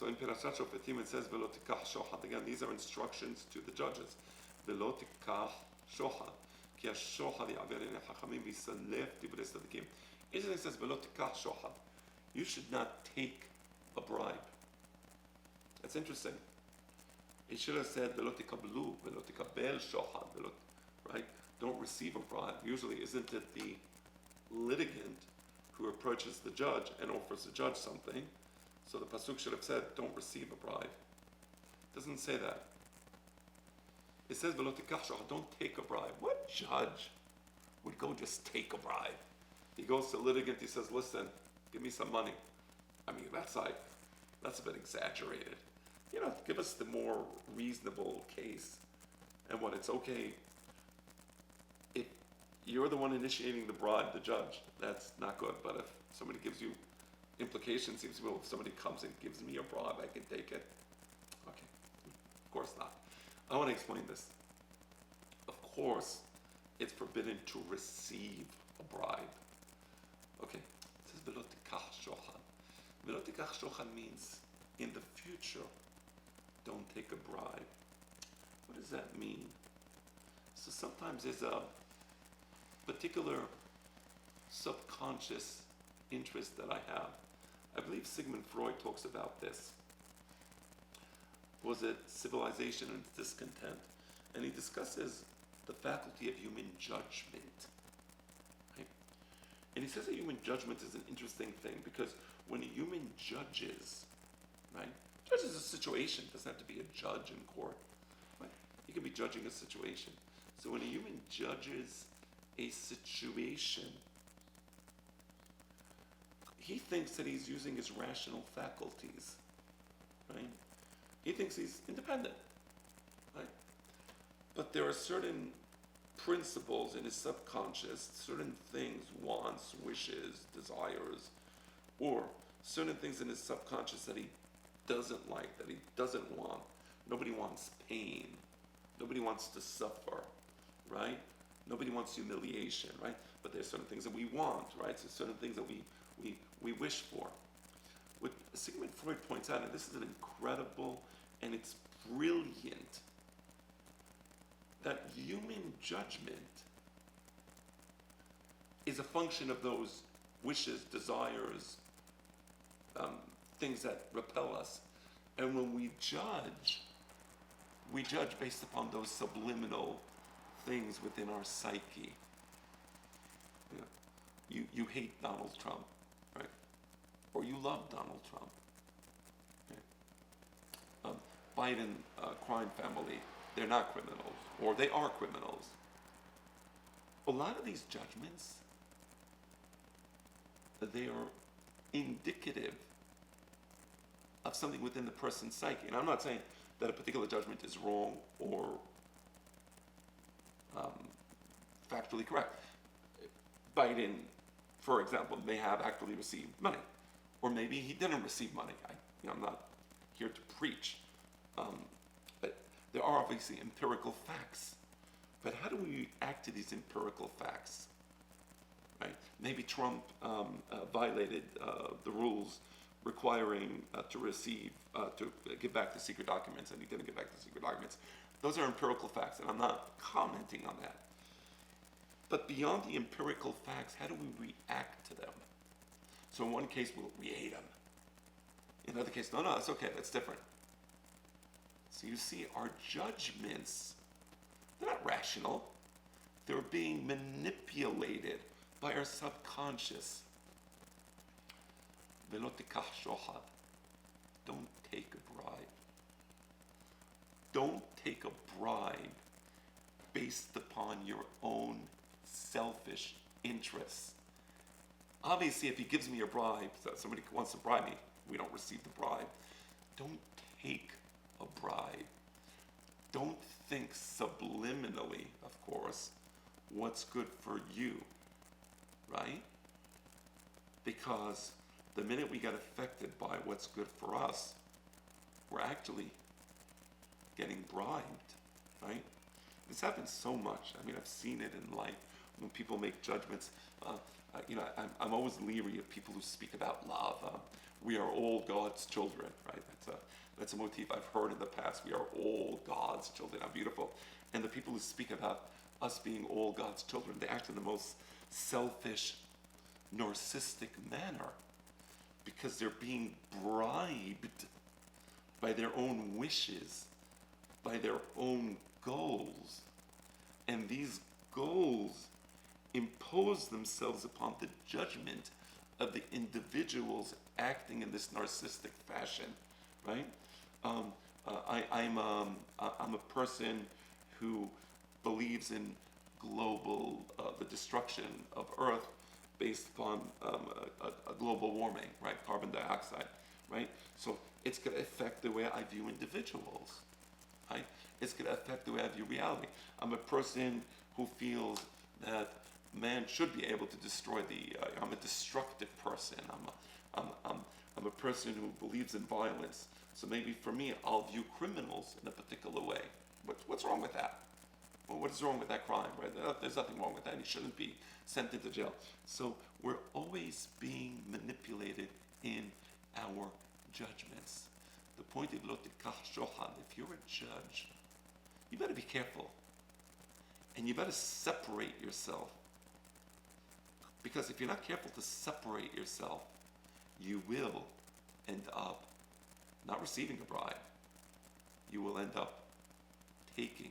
So in Pirashat Shofetim it says Velo tikach shochad. Again, these are instructions to the judges. Velo tikach shochad. Ki ha-shochad ya'aver einei chachamim v'yisalef divrei tzadikim. It says Velo tikach shochad. You should not take a bribe. That's interesting. It should have said Velo tikablu, Velo tikabel shochad, right? Don't receive a bribe. Usually, isn't it the litigant who approaches the judge and offers the judge something? So the pasuk should have said, don't receive a bribe. It doesn't say that. It says, Velo tikach shochad, don't take a bribe. What judge would go just take a bribe? He goes to the litigant, he says, listen, give me some money. I mean, that's a bit exaggerated. Give us the more reasonable case. And what, it's okay if you're the one initiating the bribe, the judge, that's not good. But if somebody gives you implications, seems well, if somebody comes and gives me a bribe, I can take it. Okay, of course not. I want to explain this. Of course, it's forbidden to receive a bribe. Okay, it says Velo tikach shochad. Velo tikach shochad means in the future, don't take a bribe. What does that mean? So sometimes there's a particular subconscious interest that I have. I believe Sigmund Freud talks about this. Was it civilization and discontent? And he discusses the faculty of human judgment. Right? And he says that human judgment is an interesting thing because when a human judges, right? Judges a situation, doesn't have to be a judge in court. Right? He can be judging a situation. So when a human judges a situation, he thinks that he's using his rational faculties, right? He thinks he's independent, right? But there are certain principles in his subconscious, certain things, wants, wishes, desires, or certain things in his subconscious that he doesn't like, that he doesn't want. Nobody wants pain. Nobody wants to suffer, right? Nobody wants humiliation, right? But there's certain things that we want, right? So certain things that we wish for. What Sigmund Freud points out, and this is an incredible and it's brilliant, that human judgment is a function of those wishes, desires, things that repel us. And when we judge based upon those subliminal things within our psyche. You hate Donald Trump, right? Or you love Donald Trump. Right? Biden crime family, they're not criminals, or they are criminals. A lot of these judgments, they are indicative of something within the person's psyche. And I'm not saying that a particular judgment is wrong or factually correct. Biden, for example, may have actually received money, or maybe he didn't receive money. I'm not here to preach, but there are obviously empirical facts. But how do we react to these empirical facts? Right? Maybe Trump violated the rules requiring to give back the secret documents, and he didn't give back the secret documents. Those are empirical facts, and I'm not commenting on that. But beyond the empirical facts, how do we react to them? So in one case, we hate him. In another case, no, it's okay, that's different. So you see, our judgments, they're not rational. They're being manipulated by our subconscious. Velo tikach shochad. Don't take a bribe. Don't take a bribe based upon your own selfish interests. Obviously, if he gives me a bribe, so somebody wants to bribe me, we don't receive the bribe. Don't take a bribe. Don't think subliminally, of course, what's good for you, right? Because the minute we get affected by what's good for us, we're actually getting bribed, right? This happens so much. I mean, I've seen it in life when people make judgments. I'm always leery of people who speak about love. We are all God's children, right? That's a motif I've heard in the past. We are all God's children. How beautiful. And the people who speak about us being all God's children, they act in the most selfish, narcissistic manner because they're being bribed by their own wishes, by their own goals. And these goals impose themselves upon the judgment of the individuals acting in this narcissistic fashion, right? I'm a person who believes in the destruction of Earth based upon a global warming, right? Carbon dioxide, right? So it's going to affect the way I view individuals, right? It's going to affect the way I view reality. I'm a person who feels that man should be able to destroy I'm a destructive person. I'm a person who believes in violence. So maybe for me, I'll view criminals in a particular way. What's wrong with that? Well, what is wrong with that crime, right? There's nothing wrong with that. He shouldn't be sent into jail. So we're always being manipulated in our judgments. The point of lo tikach shochad, if you're a judge, you better be careful. And you better separate yourself. Because if you're not careful to separate yourself, you will end up not receiving a bribe. You will end up taking